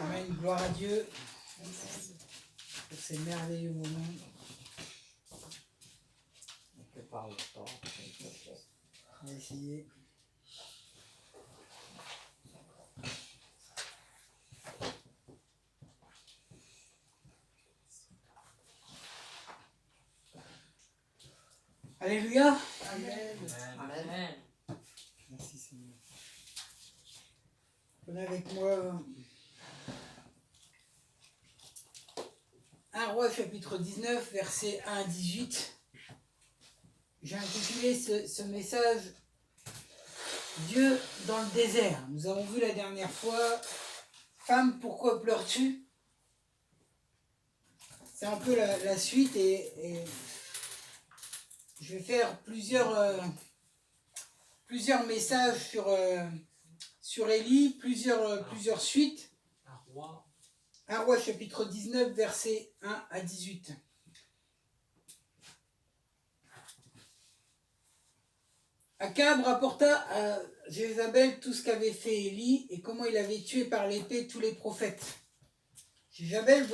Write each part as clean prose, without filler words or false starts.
Amen, gloire à Dieu pour ces merveilleux moments. On va essayer. Alléluia. Amen. Amen. Merci Seigneur. Prenez avec moi 1 Roi chapitre 19, versets 1 à 18. J'ai intitulé ce message Dieu dans le désert. Nous avons vu la dernière fois, femme, pourquoi pleures-tu? C'est un peu la suite et je vais faire plusieurs messages sur Élie, plusieurs suites. 1 Roi chapitre 19, versets 1 à 18. Akab rapporta à Jézabel tout ce qu'avait fait Élie et comment il avait tué par l'épée tous les prophètes. Jézabel,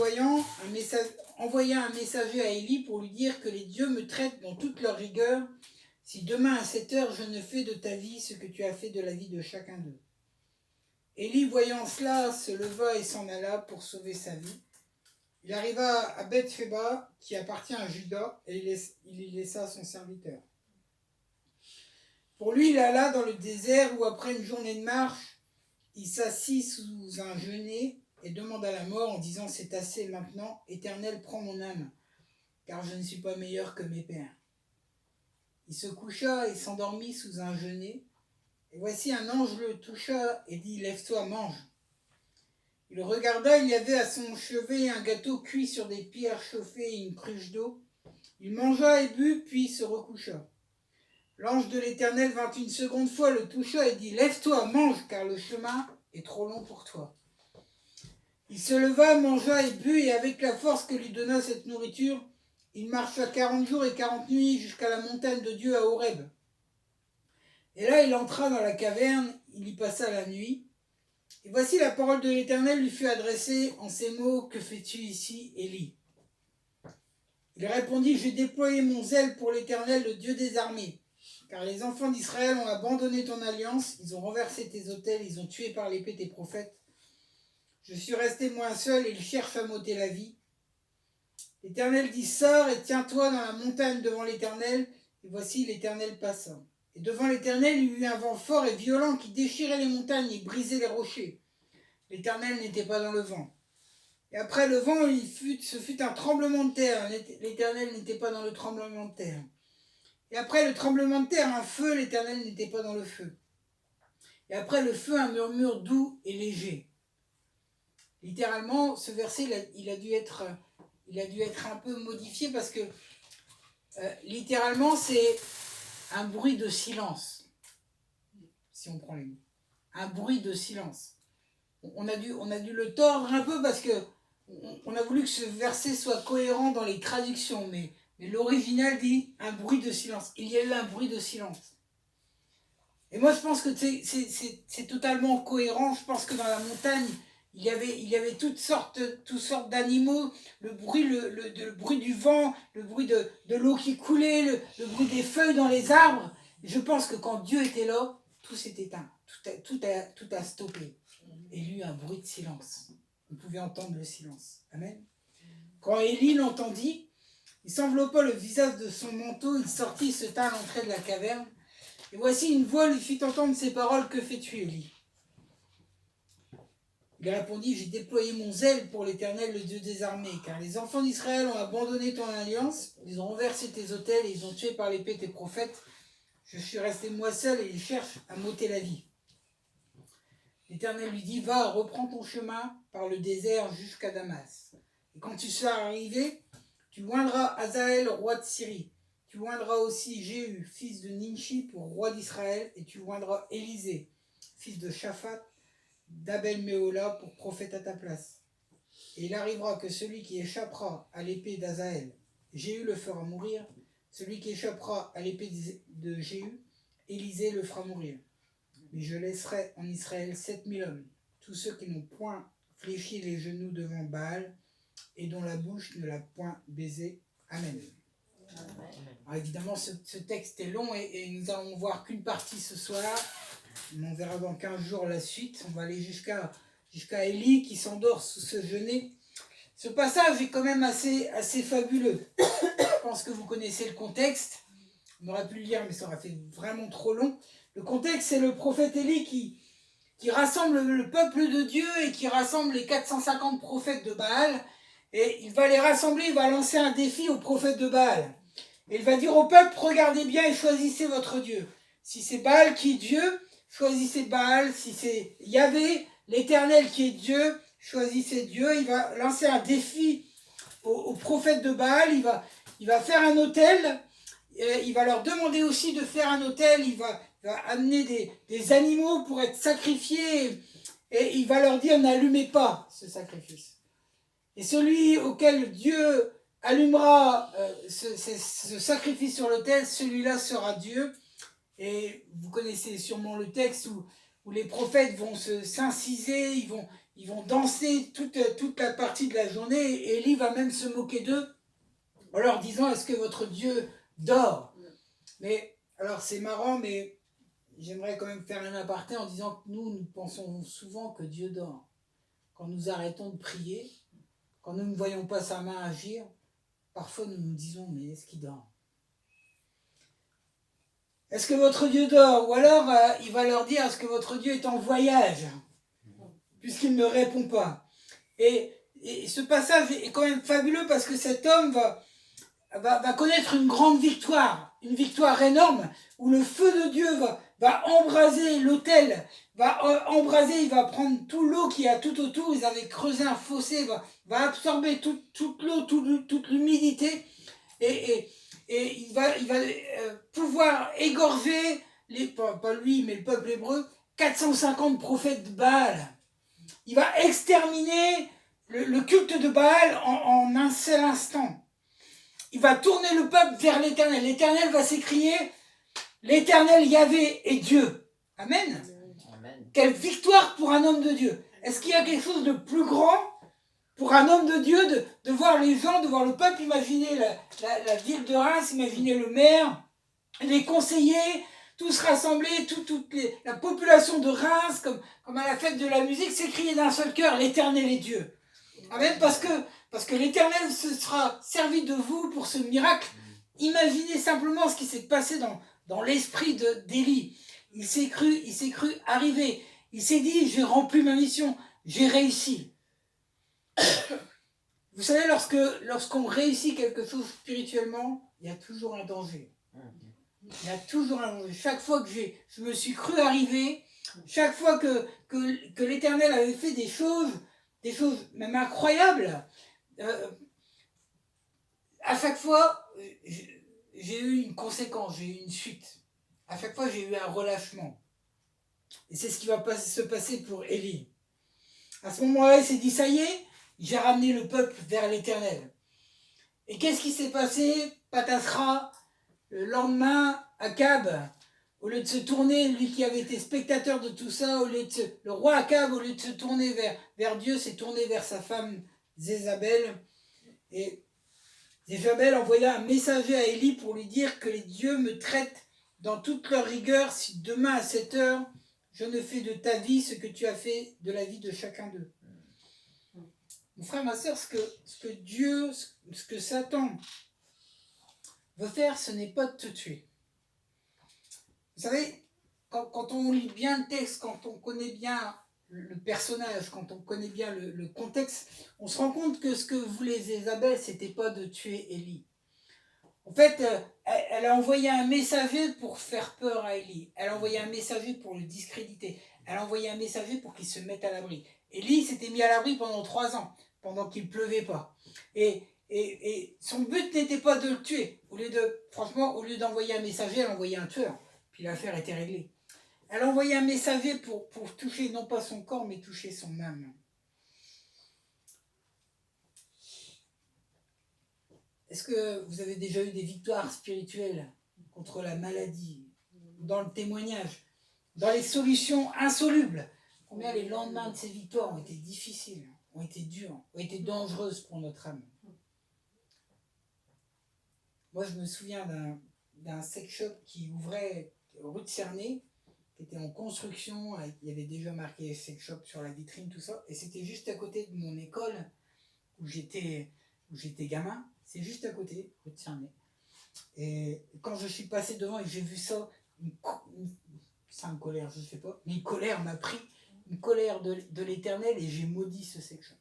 envoya un messager à Élie pour lui dire que les dieux me traitent dans toute leur rigueur si demain à 7 heures je ne fais de ta vie ce que tu as fait de la vie de chacun d'eux. Élie, voyant cela, se leva et s'en alla pour sauver sa vie. Il arriva à Beth-Sheba, qui appartient à Juda, et il y laissa son serviteur. Pour lui, il alla dans le désert où, après une journée de marche, il s'assit sous un genêt et demanda la mort en disant « C'est assez maintenant, Éternel, prends mon âme, car je ne suis pas meilleur que mes pères. » Il se coucha et s'endormit sous un genêt. Et voici un ange le toucha et dit « Lève-toi, mange. » Il regarda, il y avait à son chevet un gâteau cuit sur des pierres chauffées et une cruche d'eau. Il mangea et but, puis se recoucha. L'ange de l'Éternel vint une seconde fois, le toucha et dit « Lève-toi, mange, car le chemin est trop long pour toi. » Il se leva, mangea et but, et avec la force que lui donna cette nourriture, il marcha 40 jours et 40 nuits jusqu'à la montagne de Dieu à Horeb. Et là, il entra dans la caverne, il y passa la nuit. Et voici la parole de l'Éternel lui fut adressée en ces mots « Que fais-tu ici, Élie ?» Il répondit « J'ai déployé mon zèle pour l'Éternel, le Dieu des armées. Car les enfants d'Israël ont abandonné ton alliance, ils ont renversé tes autels, ils ont tué par l'épée tes prophètes. Je suis resté moi seul et ils cherchent à m'ôter la vie. L'Éternel dit « Sors et tiens-toi dans la montagne devant l'Éternel. » Et voici l'Éternel passa. Et devant l'Éternel, il y eut un vent fort et violent qui déchirait les montagnes et brisait les rochers. L'Éternel n'était pas dans le vent. Et après le vent, ce fut un tremblement de terre. L'Éternel n'était pas dans le tremblement de terre. Et après le tremblement de terre, un feu. L'Éternel n'était pas dans le feu. Et après le feu, un murmure doux et léger. Littéralement, ce verset, il a dû être un peu modifié parce que littéralement, c'est un bruit de silence. Si on prend les mots. Un bruit de silence. On a dû le tordre un peu parce que on a voulu que ce verset soit cohérent dans les traductions, mais l'original dit un bruit de silence. Il y a eu un bruit de silence. Et moi, je pense que c'est totalement cohérent. Je pense que dans la montagne, il y avait toutes sortes d'animaux, le bruit du vent, le bruit de l'eau qui coulait, le bruit des feuilles dans les arbres. Et je pense que quand Dieu était là, tout s'est éteint, tout a stoppé. Et il y eut un bruit de silence. Vous pouvez entendre le silence. Amen. Quand Élie l'entendit, il s'enveloppa le visage de son manteau, il sortit, se tint à l'entrée de la caverne. Et voici une voix lui fit entendre ces paroles. « Que fais-tu, Élie » Il répondit « J'ai déployé mon zèle pour l'Éternel, le Dieu des armées, car les enfants d'Israël ont abandonné ton alliance, ils ont renversé tes autels et ils ont tué par l'épée tes prophètes. Je suis resté moi seul et ils cherchent à m'ôter la vie. » L'Éternel lui dit « Va, reprends ton chemin par le désert jusqu'à Damas. Et quand tu seras arrivé, tu oindras Hazaël, roi de Syrie. Tu oindras aussi Jéhu, fils de Ninshi, pour roi d'Israël, et tu oindras Élisée, fils de Shaphat, d'Abel-Méhola, pour prophète à ta place. Et il arrivera que celui qui échappera à l'épée d'Hazaël, Jéhu le fera mourir. Celui qui échappera à l'épée de Jéhu, Élisée le fera mourir. Mais je laisserai en Israël 7000 hommes, tous ceux qui n'ont point fléchit les genoux devant Baal et dont la bouche ne l'a point baisé. Amen. Alors évidemment, ce texte est long et nous allons voir qu'une partie ce soir. On verra dans 15 jours la suite. On va aller jusqu'à Élie qui s'endort sous ce genêt. Ce passage est quand même assez fabuleux. Je pense que vous connaissez le contexte. On aurait pu le lire, mais ça aurait fait vraiment trop long. Le contexte, c'est le prophète Élie qui rassemble le peuple de Dieu et qui rassemble les 450 prophètes de Baal. Et il va les rassembler, il va lancer un défi aux prophètes de Baal. Et il va dire au peuple, regardez bien et choisissez votre Dieu. Si c'est Baal qui est Dieu, choisissez Baal. Si c'est Yahvé, l'Éternel qui est Dieu, choisissez Dieu. Il va lancer un défi aux prophètes de Baal. Il va faire un autel. Il va leur demander aussi de faire un autel. Il va amener des animaux pour être sacrifiés. Et il va leur dire, n'allumez pas ce sacrifice. Et celui auquel Dieu allumera ce sacrifice sur l'autel, celui-là sera Dieu. Et vous connaissez sûrement le texte où les prophètes vont s'inciser, ils vont danser toute la partie de la journée. Et Élie va même se moquer d'eux en leur disant, est-ce que votre Dieu dort? Mais alors c'est marrant, mais j'aimerais quand même faire un aparté en disant que nous pensons souvent que Dieu dort. Quand nous arrêtons de prier, quand nous ne voyons pas sa main agir, parfois nous nous disons, mais est-ce qu'il dort? Est-ce que votre Dieu dort? Ou alors il va leur dire, est-ce que votre Dieu est en voyage? Puisqu'il ne répond pas. Et ce passage est quand même fabuleux parce que cet homme va connaître une grande victoire, une victoire énorme, où le feu de Dieu va embraser l'autel, il va prendre toute l'eau qu'il y a tout autour. Ils avaient creusé un fossé, va absorber toute l'eau, toute l'humidité, et il va pouvoir égorger, pas lui, mais le peuple hébreu, 450 prophètes de Baal. Il va exterminer le culte de Baal en un seul instant. Il va tourner le peuple vers l'Éternel. L'Éternel va s'écrier, l'Éternel Yahvé est Dieu. Amen. Amen. Quelle victoire pour un homme de Dieu. Est-ce qu'il y a quelque chose de plus grand pour un homme de Dieu de voir les gens, de voir le peuple? Imaginez la ville de Reims, imaginez le maire, les conseillers, tous rassemblés, la population de Reims, comme à la fête de la musique, s'écrier d'un seul cœur, l'Éternel est Dieu. Amen, parce que l'Éternel se sera servi de vous pour ce miracle. Imaginez simplement ce qui s'est passé dans l'esprit d'Élie. Il s'est cru arriver. Il s'est dit, j'ai rempli ma mission, j'ai réussi. Vous savez, lorsqu'on réussit quelque chose spirituellement, il y a toujours un danger. Il y a toujours un danger. Chaque fois que je me suis cru arriver, chaque fois que l'Éternel avait fait des choses même incroyables, à chaque fois, j'ai eu une conséquence, j'ai eu une suite. À chaque fois, j'ai eu un relâchement. Et c'est ce qui va se passer pour Élie. À ce moment-là, il s'est dit, ça y est, j'ai ramené le peuple vers l'Éternel. Et qu'est-ce qui s'est passé? Patatras, le lendemain, Akab, au lieu de se tourner, lui qui avait été spectateur de tout ça, le roi Akab, au lieu de se tourner vers Dieu, s'est tourné vers sa femme Jézabel. Et Jézabel envoya un messager à Élie pour lui dire que les dieux me traitent dans toute leur rigueur si demain à 7 heures, je ne fais de ta vie ce que tu as fait de la vie de chacun d'eux. Mon frère, ma soeur, ce que Satan veut faire, ce n'est pas de te tuer. Vous savez, quand on lit bien le texte, quand on connaît bien le personnage, quand on connaît bien le contexte, on se rend compte que ce que voulait Jézabel, c'était pas de tuer Élie. En fait, elle a envoyé un messager pour faire peur à Élie. Elle a envoyé un messager pour le discréditer. Elle a envoyé un messager pour qu'il se mette à l'abri. Élie s'était mis à l'abri pendant 3 ans, pendant qu'il ne pleuvait pas. Et son but n'était pas de le tuer. Au lieu d'envoyer un messager, elle a envoyé un tueur. Puis l'affaire était réglée. Elle a envoyé un messager pour toucher non pas son corps, mais toucher son âme. Est-ce que vous avez déjà eu des victoires spirituelles contre la maladie, dans le témoignage, dans les solutions insolubles? Combien les lendemains de ces victoires ont été difficiles, ont été durs, ont été dangereuses pour notre âme. Moi, je me souviens d'un sex shop qui ouvrait rue de Cernay, qui était en construction, il y avait déjà marqué sex shop sur la vitrine, tout ça, et c'était juste à côté de mon école où j'étais gamin, c'est juste à côté, rue de Cernay. Et quand je suis passé devant et que j'ai vu ça, c'est une colère, je ne sais pas, mais une colère m'a pris, une colère de l'Éternel, et j'ai maudit ce sex shop.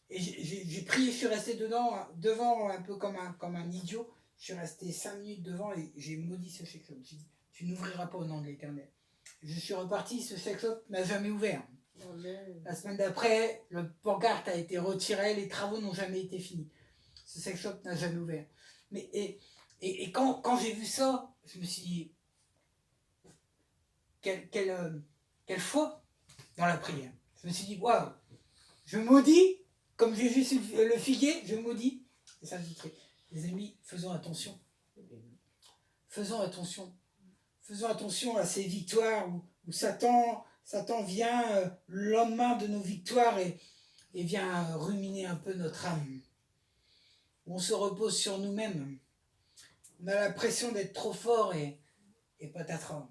Et j'ai prié, je suis resté devant un peu comme un idiot. Je suis resté 5 minutes devant et j'ai maudit ce sex shop. J'ai dit, tu n'ouvriras pas au nom de l'Éternel. Je suis reparti, ce sex shop n'a jamais ouvert. Amen. La semaine d'après, le pancarte a été retiré, les travaux n'ont jamais été finis. Ce sex shop n'a jamais ouvert. Mais, et quand j'ai vu ça, je me suis dit, quelle foi dans la prière. Je me suis dit, waouh, je maudis. Comme j'ai vu le figuier, je maudis. Et ça, les amis, faisons attention. Faisons attention. Faisons attention à ces victoires où Satan vient le lendemain de nos victoires et vient ruminer un peu notre âme. Où on se repose sur nous-mêmes. On a l'impression d'être trop fort et patatras.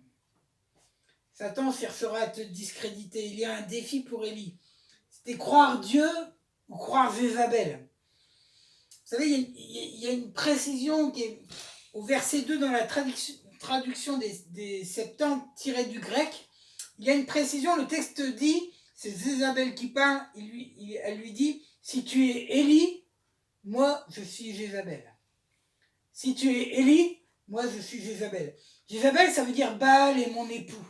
Satan cherchera à te discréditer. Il y a un défi pour Élie. C'était croire Dieu ou croire Jézabel. Vous savez, il y a une précision qui est au verset 2 dans la traduction des Septante tirée du grec. Il y a une précision, le texte dit, c'est Jézabel qui parle, elle lui dit, si tu es Élie, moi je suis Jézabel. Si tu es Élie, moi je suis Jézabel. Jézabel, ça veut dire Baal est mon époux.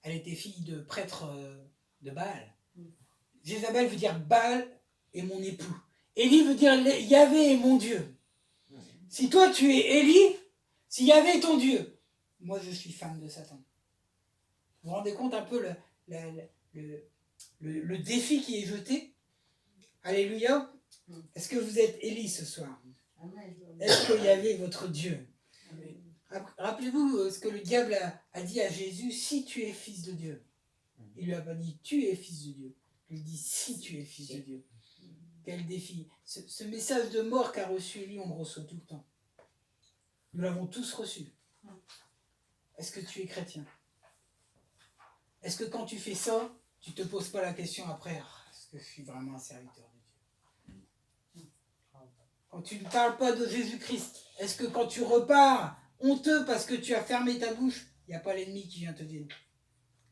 Elle était fille de prêtre de Baal. Jézabel veut dire Baal est mon époux. Élie veut dire Yahvé est mon Dieu. Si toi tu es Élie, si Yahvé est ton Dieu, moi je suis femme de Satan. Vous vous rendez compte un peu le défi qui est jeté? Alléluia. Est-ce que vous êtes Élie ce soir? Est-ce que Yahvé est votre Dieu? Rappelez-vous ce que le diable a dit à Jésus, si tu es fils de Dieu. Il ne lui a pas dit tu es fils de Dieu. Il dit si tu es fils de Dieu. Quel défi. Ce message de mort qu'a reçu Élie, on le reçoit tout le temps. Nous l'avons tous reçu. Est-ce que tu es chrétien? Est-ce que quand tu fais ça, tu ne te poses pas la question après, est-ce que je suis vraiment un serviteur de Dieu? Quand tu ne parles pas de Jésus-Christ, est-ce que quand tu repars honteux parce que tu as fermé ta bouche, il n'y a pas l'ennemi qui vient te dire?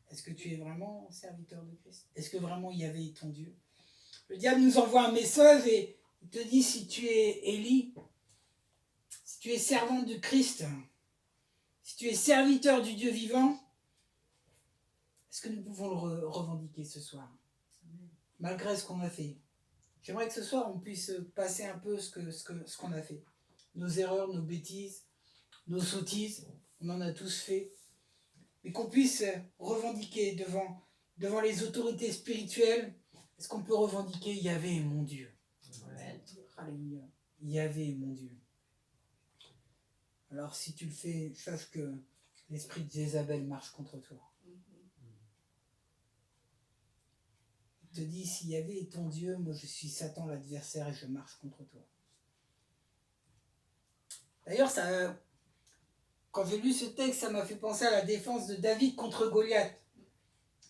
Est-ce que tu es vraiment serviteur de Christ? Est-ce que vraiment Yahvé est ton Dieu? Le diable nous envoie un message et il te dit, si tu es Élie, si tu es servante de Christ, si tu es serviteur du Dieu vivant, est-ce que nous pouvons le revendiquer ce soir? Malgré ce qu'on a fait. J'aimerais que ce soir, on puisse passer un peu ce qu'on a fait. Nos erreurs, nos bêtises, nos sottises, on en a tous fait. Mais qu'on puisse revendiquer devant les autorités spirituelles. Est-ce qu'on peut revendiquer Yahvé est mon Dieu? Amen. Alléluia. Yahvé est mon Dieu. Alors si tu le fais, sache que l'esprit de Jézabel marche contre toi. Il te dit, si Yahvé est ton Dieu, moi je suis Satan l'adversaire et je marche contre toi. D'ailleurs, quand j'ai lu ce texte, ça m'a fait penser à la défense de David contre Goliath.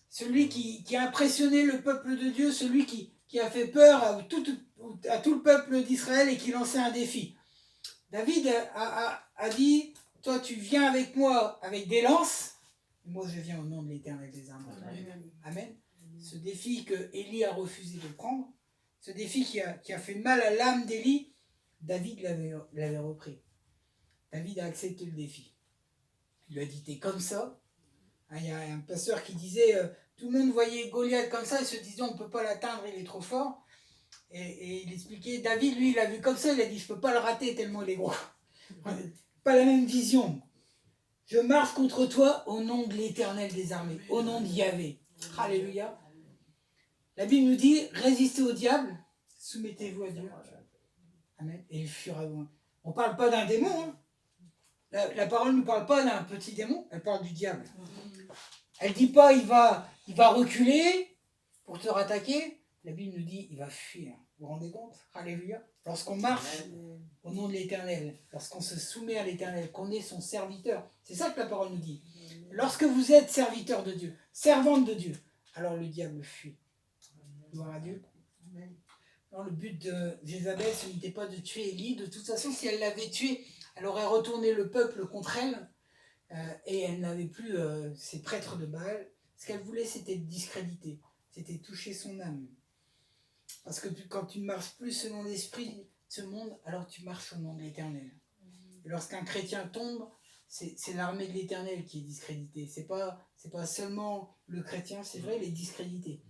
Celui qui a impressionné le peuple de Dieu, celui qui a fait peur à tout le peuple d'Israël et qui lançait un défi. David a dit, toi tu viens avec moi avec des lances, moi je viens au nom de l'Éternel des armées. Amen. Amen. Ce défi que Élie a refusé de prendre, ce défi qui a fait mal à l'âme d'Élie, David l'avait repris. David a accepté le défi. Il lui a dit, t'es comme ça. Il y a un pasteur qui disait, tout le monde voyait Goliath comme ça, il se disait, on ne peut pas l'atteindre, il est trop fort. Et il expliquait, David, lui, il l'a vu comme ça, il a dit, je ne peux pas le rater tellement il est gros. Pas la même vision. Je marche contre toi au nom de l'Éternel des armées, au nom de Yahvé. Alléluia. La Bible nous dit, résistez au diable, soumettez-vous à Dieu. Amen. Et il fuira loin. On ne parle pas d'un démon, hein. La parole ne nous parle pas d'un petit démon, elle parle du diable. Elle ne dit pas il va reculer pour te rattaquer. La Bible nous dit il va fuir. Vous vous rendez compte? Alléluia. Lorsqu'on marche au nom de l'Éternel, lorsqu'on se soumet à l'Éternel, qu'on est son serviteur, c'est ça que la parole nous dit. Lorsque vous êtes serviteur de Dieu, servante de Dieu, alors le diable fuit. Gloire à Dieu. Non, le but de Jézabel, ce n'était pas de tuer Élie. De toute façon, si elle l'avait tué, elle aurait retourné le peuple contre elle. Et elle n'avait plus ses prêtres de Baal. Ce qu'elle voulait, c'était discréditer. C'était toucher son âme. Parce que quand tu ne marches plus selon l'esprit de ce monde, alors tu marches au nom de l'Éternel. Et lorsqu'un chrétien tombe, c'est l'armée de l'Éternel qui est discréditée. C'est pas seulement le chrétien, c'est vrai, il est discrédité.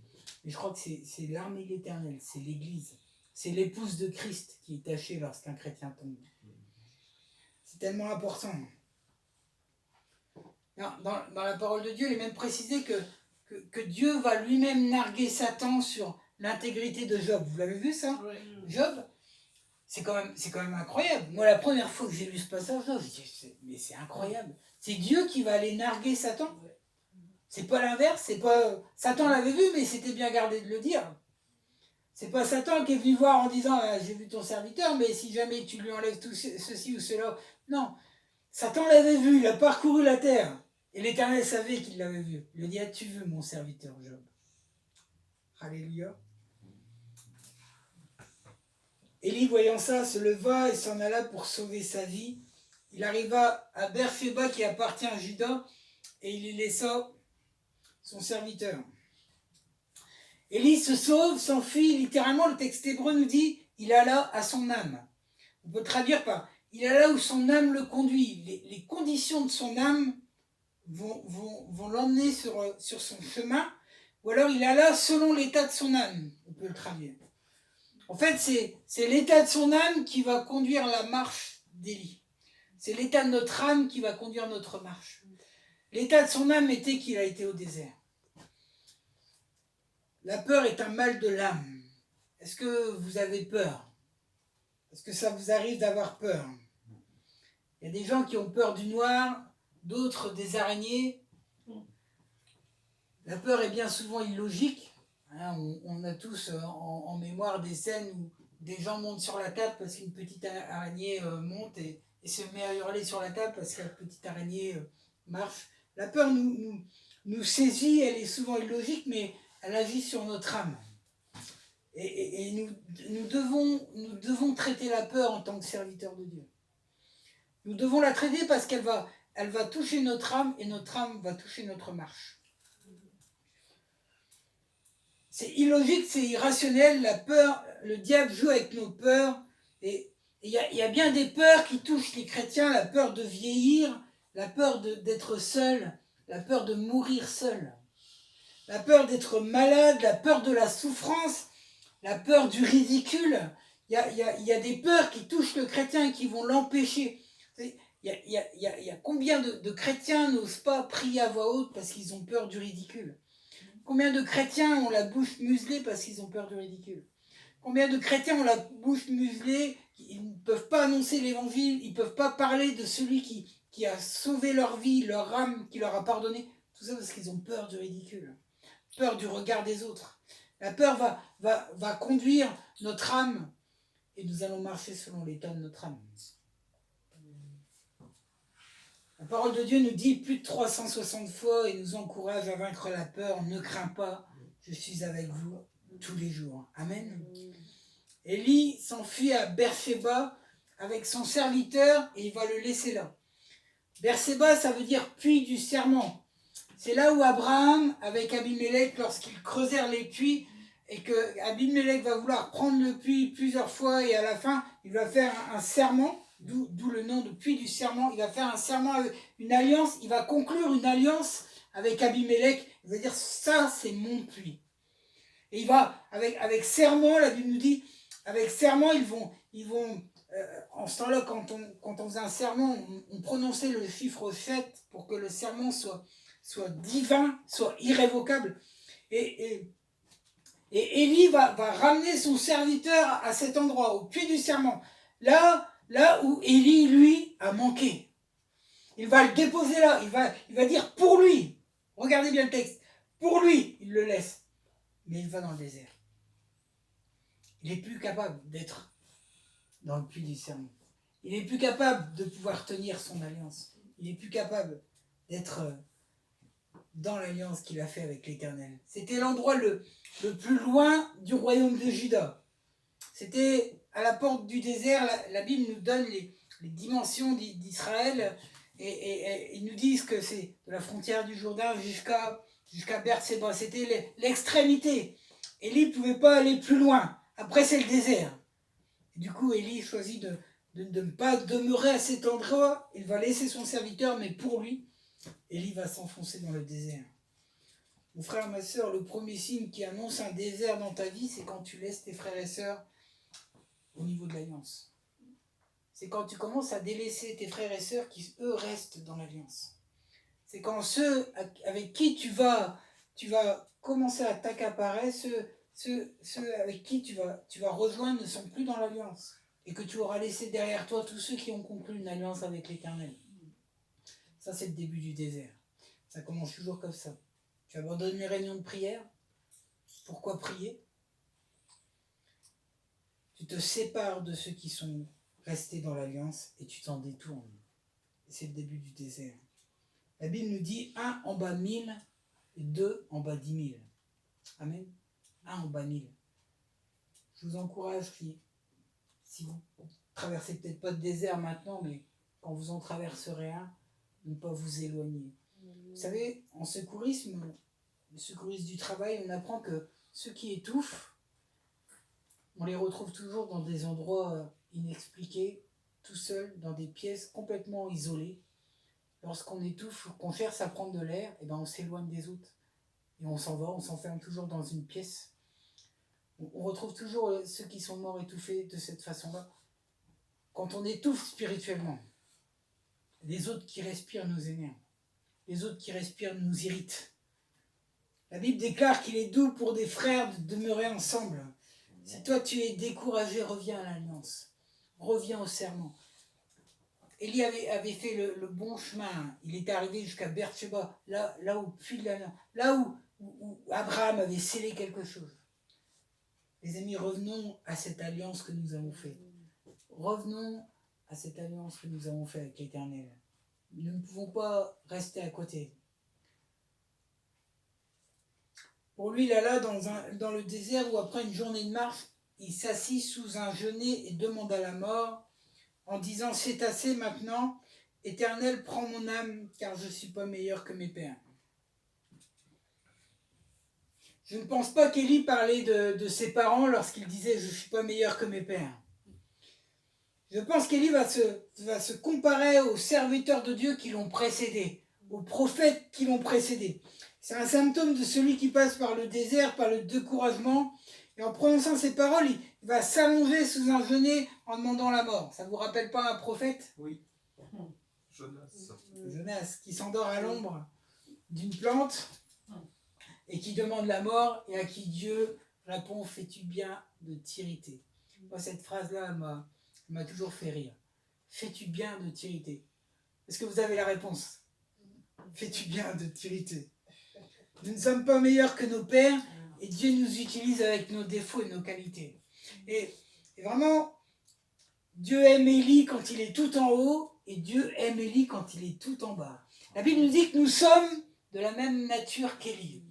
Mais je crois que c'est l'armée de l'Éternel, c'est l'Église. C'est l'épouse de Christ qui est tachée lorsqu'un chrétien tombe. C'est tellement important. Dans la parole de Dieu, il est même précisé que Dieu va lui-même narguer Satan sur l'intégrité de Job. Vous l'avez vu ça? Oui. Job, c'est quand même incroyable. Moi, la première fois que j'ai lu ce passage-là, je dis, mais c'est incroyable. C'est Dieu qui va aller narguer Satan. C'est pas l'inverse, c'est pas... Satan l'avait vu, mais c'était bien gardé de le dire. C'est pas Satan qui est venu voir en disant j'ai vu ton serviteur, mais si jamais tu lui enlèves tout ceci ou cela. Non, Satan l'avait vu, il a parcouru la terre. Et l'Éternel savait qu'il l'avait vu. Il lui a dit as-tu vu mon serviteur Job? Alléluia. Élie, voyant ça, se leva et s'en alla pour sauver sa vie. Il arriva à Beersheba qui appartient à Juda et il y laissa son serviteur. Élie se sauve, s'enfuit. Littéralement, le texte hébreu nous dit il alla à son âme. On peut traduire par il alla où son âme le conduit. Les conditions de son âme vont l'emmener sur son chemin. Ou alors il alla selon l'état de son âme. On peut le traduire. En fait, c'est l'état de son âme qui va conduire la marche d'Élie. C'est l'état de notre âme qui va conduire notre marche. L'état de son âme était qu'il a été au désert. La peur est un mal de l'âme. Est-ce que vous avez peur? Est-ce que ça vous arrive d'avoir peur? Il y a des gens qui ont peur du noir, d'autres des araignées. La peur est bien souvent illogique. On a tous en mémoire des scènes où des gens montent sur la table parce qu'une petite araignée monte et se met à hurler sur la table parce que la petite araignée marche. La peur nous saisit, elle est souvent illogique, mais elle agit sur notre âme. Et nous devons traiter la peur en tant que serviteurs de Dieu. Nous devons la traiter parce qu'elle va toucher notre âme et notre âme va toucher notre marche. C'est illogique, c'est irrationnel, la peur, le diable joue avec nos peurs. Et il y a bien des peurs qui touchent les chrétiens, la peur de vieillir, la peur d'être seul, la peur de mourir seul, la peur d'être malade, la peur de la souffrance, la peur du ridicule. Il y a des peurs qui touchent le chrétien et qui vont l'empêcher. Il y a combien de chrétiens n'osent pas prier à voix haute parce qu'ils ont peur du ridicule? Combien de chrétiens ont la bouche muselée parce qu'ils ont peur du ridicule? Combien de chrétiens ont la bouche muselée, ils ne peuvent pas annoncer l'évangile, ils ne peuvent pas parler de celui qui a sauvé leur vie, leur âme, qui leur a pardonné? Tout ça parce qu'ils ont peur du ridicule, peur du regard des autres. La peur va conduire notre âme et nous allons marcher selon l'état de notre âme. La parole de Dieu nous dit plus de 360 fois et nous encourage à vaincre la peur. Ne crains pas, je suis avec vous tous les jours. Amen. Élie s'enfuit à Beersheba avec son serviteur et il va le laisser là. Beersheba, ça veut dire puits du serment. C'est là où Abraham, avec Abimelech, lorsqu'ils creusèrent les puits, et que Abimelech va vouloir prendre le puits plusieurs fois et à la fin, il va faire un serment. D'où le nom de puits du serment. Il va faire un serment, une alliance. Il va conclure une alliance avec Abimelech. Il va dire ça, c'est mon puits. Et il va avec serment. La Bible nous dit avec serment, ils vont en ce temps-là, quand on faisait un serment, on prononçait le chiffre 7 pour que le serment soit divin, soit irrévocable. Et Élie va ramener son serviteur à cet endroit, au puits du serment. Là où Élie, lui, a manqué. il va le déposer là, il va dire pour lui. Regardez bien le texte. Pour lui, il le laisse. Mais il va dans le désert. Il n'est plus capable d'être dans le puits du serment. Il n'est plus capable de pouvoir tenir son alliance. Il n'est plus capable d'être dans l'alliance qu'il a fait avec l'Éternel. C'était l'endroit le plus loin du royaume de Juda. C'était à la porte du désert. La Bible nous donne les dimensions d'Israël et ils nous disent que c'est de la frontière du Jourdain jusqu'à Beersheba. C'était l'extrémité. Élie ne pouvait pas aller plus loin. Après, c'est le désert. Et du coup, Élie choisit de ne pas demeurer à cet endroit. Il va laisser son serviteur, mais pour lui, Élie va s'enfoncer dans le désert. Mon frère, ma soeur, le premier signe qui annonce un désert dans ta vie, c'est quand tu laisses tes frères et sœurs au niveau de l'alliance. C'est quand tu commences à délaisser tes frères et sœurs qui, eux, restent dans l'alliance. C'est quand ceux avec qui tu vas commencer à t'accaparer, ceux avec qui tu vas rejoindre ne sont plus dans l'alliance. Et que tu auras laissé derrière toi tous ceux qui ont conclu une alliance avec l'Éternel. Ça, c'est le début du désert. Ça commence toujours comme ça. Tu abandonnes les réunions de prière. Pourquoi prier? Tu te sépares de ceux qui sont restés dans l'alliance et tu t'en détournes. Et c'est le début du désert. La Bible nous dit 1 en bas 1000 et 2 en bas 10 000. Amen. 1 en bas 1000. Je vous encourage, si vous traversez peut-être pas de désert maintenant, mais quand vous en traverserez un, de ne pas vous éloigner. Vous savez, en secourisme, le secourisme du travail, on apprend que ceux qui étouffent, on les retrouve toujours dans des endroits inexpliqués, tout seuls, dans des pièces complètement isolées. Lorsqu'on étouffe, qu'on cherche à prendre de l'air, et on s'éloigne des autres. Et on s'en va, on s'enferme toujours dans une pièce. On retrouve toujours ceux qui sont morts étouffés de cette façon-là. Quand on étouffe spirituellement, les autres qui respirent nous énervent. Les autres qui respirent nous irritent. La Bible déclare qu'il est doux pour des frères de demeurer ensemble. Si toi tu es découragé, reviens à l'alliance. Reviens au serment. Élie avait fait le bon chemin. Il était arrivé jusqu'à Beersheba, là où puits de l'alliance, là où Abraham avait scellé quelque chose. Les amis, revenons à cette alliance que nous avons faite. Revenons à cette alliance que nous avons faite avec l'Éternel. Nous ne pouvons pas rester à côté. Pour lui, là, dans le désert où après une journée de marche, il s'assit sous un genêt et demanda la mort en disant « C'est assez maintenant, Éternel, prends mon âme, car je ne suis pas meilleur que mes pères. » Je ne pense pas qu'Élie parlait de ses parents lorsqu'il disait « Je ne suis pas meilleur que mes pères ». Je pense qu'Élie va se comparer aux serviteurs de Dieu qui l'ont précédé, aux prophètes qui l'ont précédé. C'est un symptôme de celui qui passe par le désert, par le découragement. Et en prononçant ces paroles, il va s'allonger sous un genêt en demandant la mort. Ça ne vous rappelle pas un prophète? Oui. Jonas. Jonas, qui s'endort à l'ombre d'une plante et qui demande la mort et à qui Dieu répond « Fais-tu bien de t'irriter ?» Moi, cette phrase-là, elle m'a toujours fait rire. « Fais-tu bien de t'irriter ?» Est-ce que vous avez la réponse? Fais-tu bien de t'irriter? Nous ne sommes pas meilleurs que nos pères et Dieu nous utilise avec nos défauts et nos qualités. Et vraiment, Dieu aime Élie quand il est tout en haut et Dieu aime Élie quand il est tout en bas. La Bible nous dit que nous sommes de la même nature qu'Élie.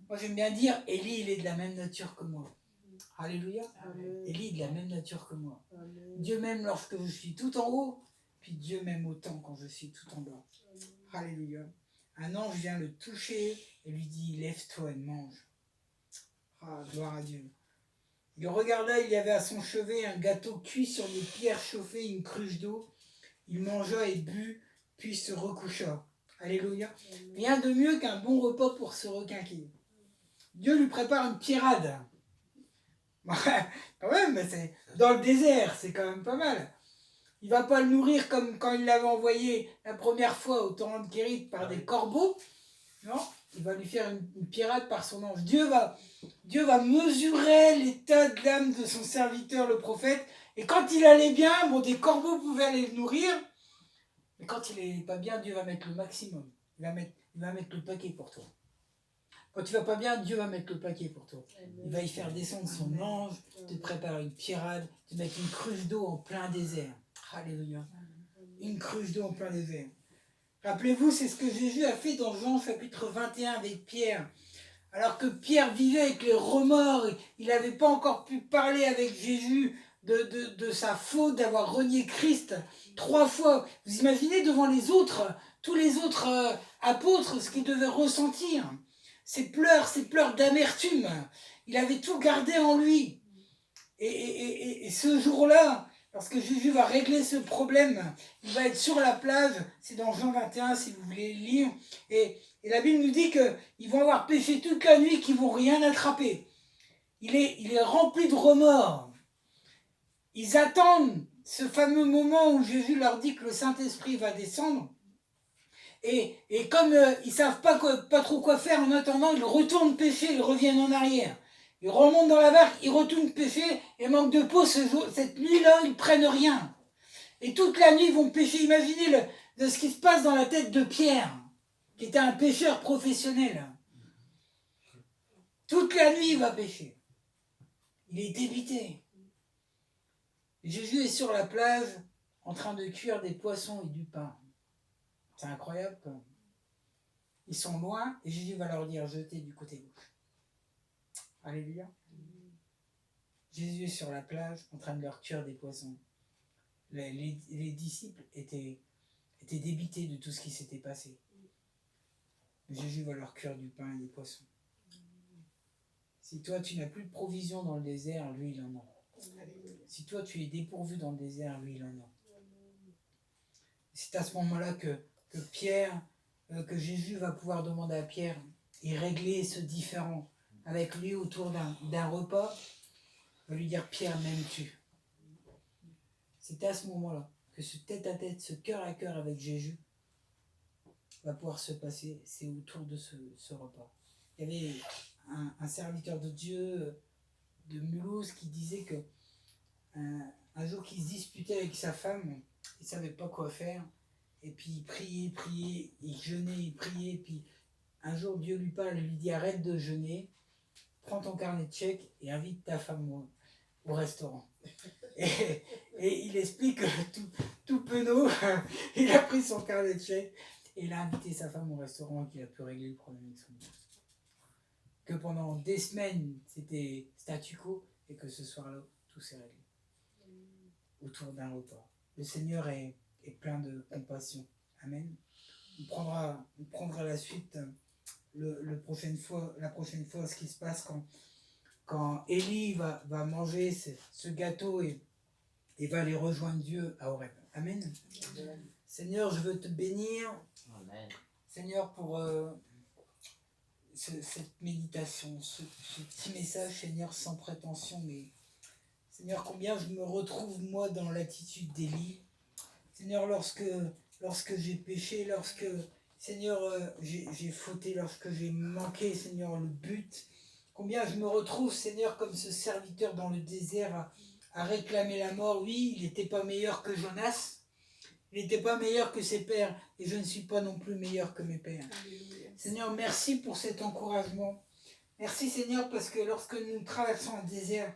Moi, j'aime bien dire, Élie, il est de la même nature que moi. Alléluia. Élie est de la même nature que moi. Amen. Dieu m'aime lorsque je suis tout en haut, puis Dieu m'aime autant quand je suis tout en bas. Amen. Alléluia. Un ange vient le toucher et lui dit, lève-toi et mange. Ah, gloire à Dieu. Il regarda, il y avait à son chevet un gâteau cuit sur des pierres chauffées, une cruche d'eau. Il mangea et but, puis se recoucha. Alléluia. Rien de mieux qu'un bon repas pour se requinquer. Dieu lui prépare une pierrade. Quand même, mais c'est dans le désert, c'est quand même pas mal. Il va pas le nourrir comme quand il l'avait envoyé la première fois au torrent de Kérit par des corbeaux. Non, il va lui faire une pierrade par son ange. Dieu va mesurer l'état de l'âme de son serviteur, le prophète. Et quand il allait bien, des corbeaux pouvaient aller le nourrir. Et quand il n'est pas bien, Dieu va mettre le maximum. Il va mettre le paquet pour toi. Quand tu vas pas bien, Dieu va mettre le paquet pour toi. Il va y faire descendre son ange, te préparer une pierrade, te mettre une cruche d'eau en plein désert. Alléluia. Une cruche d'eau en plein désert. Rappelez-vous, c'est ce que Jésus a fait dans Jean chapitre 21 avec Pierre. Alors que Pierre vivait avec les remords, il n'avait pas encore pu parler avec Jésus de sa faute d'avoir renié Christ 3 fois. Vous imaginez devant les autres, tous les autres apôtres, ce qu'ils devaient ressentir. Ces pleurs d'amertume. Il avait tout gardé en lui. Et ce jour-là, lorsque Jésus va régler ce problème, il va être sur la plage, c'est dans Jean 21 si vous voulez le lire, et la Bible nous dit qu'ils vont avoir péché toute la nuit, qu'ils ne vont rien attraper. Il est rempli de remords. Ils attendent ce fameux moment où Jésus leur dit que le Saint-Esprit va descendre. Et comme ils ne savent pas trop quoi faire en attendant, ils retournent pécher, ils reviennent en arrière. Ils remontent dans la barque, ils retournent pêcher, et manque de peau, cette nuit-là, ils ne prennent rien. Et toute la nuit, ils vont pêcher. Imaginez de ce qui se passe dans la tête de Pierre, qui était un pêcheur professionnel. Toute la nuit, il va pêcher. Il est débité. Jésus est sur la plage, en train de cuire des poissons et du pain. C'est incroyable quand même. Ils sont loin, et Jésus va leur dire, jetez du côté gauche. Alléluia. Jésus est sur la plage en train de leur cuire des poissons. Les disciples étaient débités de tout ce qui s'était passé. Mais Jésus va leur cuire du pain et des poissons. Si toi tu n'as plus de provision dans le désert, lui il en a. Si toi tu es dépourvu dans le désert, lui il en a. C'est à ce moment-là que Jésus va pouvoir demander à Pierre et régler ce différend avec lui autour d'un repas. Il va lui dire, Pierre, m'aimes-tu? C'est à ce moment-là que ce tête-à-tête, ce cœur-à-cœur avec Jésus va pouvoir se passer. C'est autour de ce repas. Il y avait un serviteur de Dieu de Mulhouse qui disait que un jour qu'il se disputait avec sa femme, il ne savait pas quoi faire. Et puis il priait, il jeûnait, il priait. Et puis un jour Dieu lui parle et lui dit, arrête de jeûner, prends ton carnet de chèques et invite ta femme au restaurant. Et il explique que tout penaud, il a pris son carnet de chèques et il a invité sa femme au restaurant et qu'il a pu régler le problème avec son épouse. Que pendant des semaines, c'était statu quo et que ce soir-là, tout s'est réglé. Autour d'un repas. Le Seigneur est plein de compassion. Amen. On prendra la suite la prochaine fois, ce qui se passe quand Élie va manger ce gâteau et va aller rejoindre Dieu à Horeb. Amen. Amen. Seigneur, je veux te bénir. Amen. Seigneur, pour cette méditation, ce petit message, Seigneur, sans prétention, mais Seigneur, combien je me retrouve, moi, dans l'attitude d'Élie. Seigneur, lorsque j'ai péché, Seigneur, j'ai fauté, lorsque j'ai manqué, Seigneur, le but, combien je me retrouve, Seigneur, comme ce serviteur dans le désert à réclamer la mort. Oui, il n'était pas meilleur que Jonas, il n'était pas meilleur que ses pères, et je ne suis pas non plus meilleur que mes pères. Seigneur, merci pour cet encouragement. Merci, Seigneur, parce que lorsque nous traversons un désert,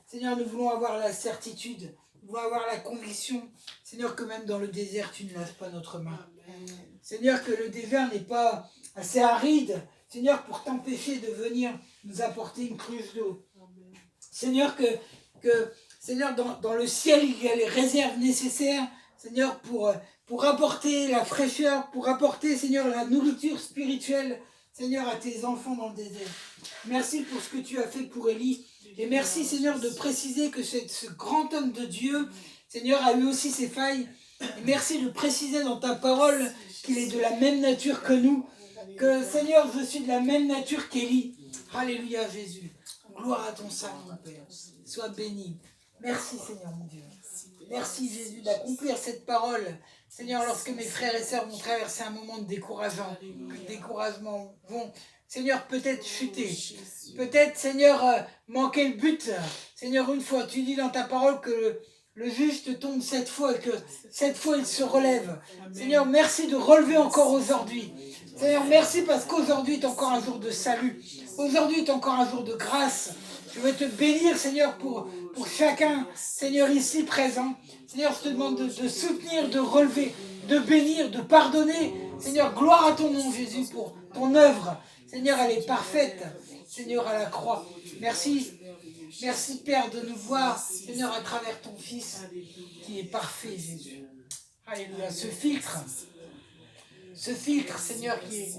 Seigneur, nous voulons avoir la certitude, nous voulons avoir la conviction, Seigneur, que même dans le désert, tu ne lâches pas notre main. Amen. Seigneur, que le désert n'est pas assez aride, Seigneur, pour t'empêcher de venir nous apporter une cruche d'eau. Seigneur, Seigneur, dans le ciel, il y a les réserves nécessaires, Seigneur, pour apporter la fraîcheur, pour apporter, Seigneur, la nourriture spirituelle, Seigneur, à tes enfants dans le désert. Merci pour ce que tu as fait pour Élie. Et merci, Seigneur, de préciser que ce grand homme de Dieu, Seigneur, a eu aussi ses failles. Et merci de préciser dans ta parole qu'il est de la même nature que nous. Que, Seigneur, je suis de la même nature qu'Élie. Alléluia, Jésus. Gloire à ton Saint, mon Père. Sois béni. Merci, Seigneur, mon Dieu. Merci, Jésus, d'accomplir cette parole. Seigneur, lorsque mes frères et sœurs vont traverser un moment de découragement vont, Seigneur, peut-être chuter, peut-être, Seigneur, manquer le but. Seigneur, une fois, tu dis dans ta parole que le juste tombe 7 fois et que 7 fois il se relève. Seigneur, merci de relever encore aujourd'hui. Seigneur, merci parce qu'aujourd'hui est encore un jour de salut. Aujourd'hui est encore un jour de grâce. Je veux te bénir, Seigneur, pour chacun, Seigneur, ici présent. Seigneur, je te demande de soutenir, de relever, de bénir, de pardonner. Seigneur, gloire à ton nom, Jésus, pour ton œuvre. Seigneur, elle est parfaite. Seigneur, à la croix. Merci. Merci, Père, de nous voir, Seigneur, à travers ton Fils, qui est parfait, Jésus. Alléluia. Ce filtre, Seigneur, qui est,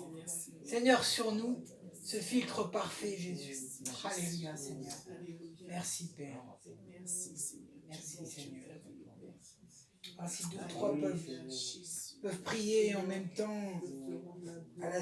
Seigneur, sur nous, ce filtre parfait, Jésus. Alléluia, Seigneur. Merci, Père. Merci, Seigneur. Ainsi deux ou trois peuvent prier en même temps à la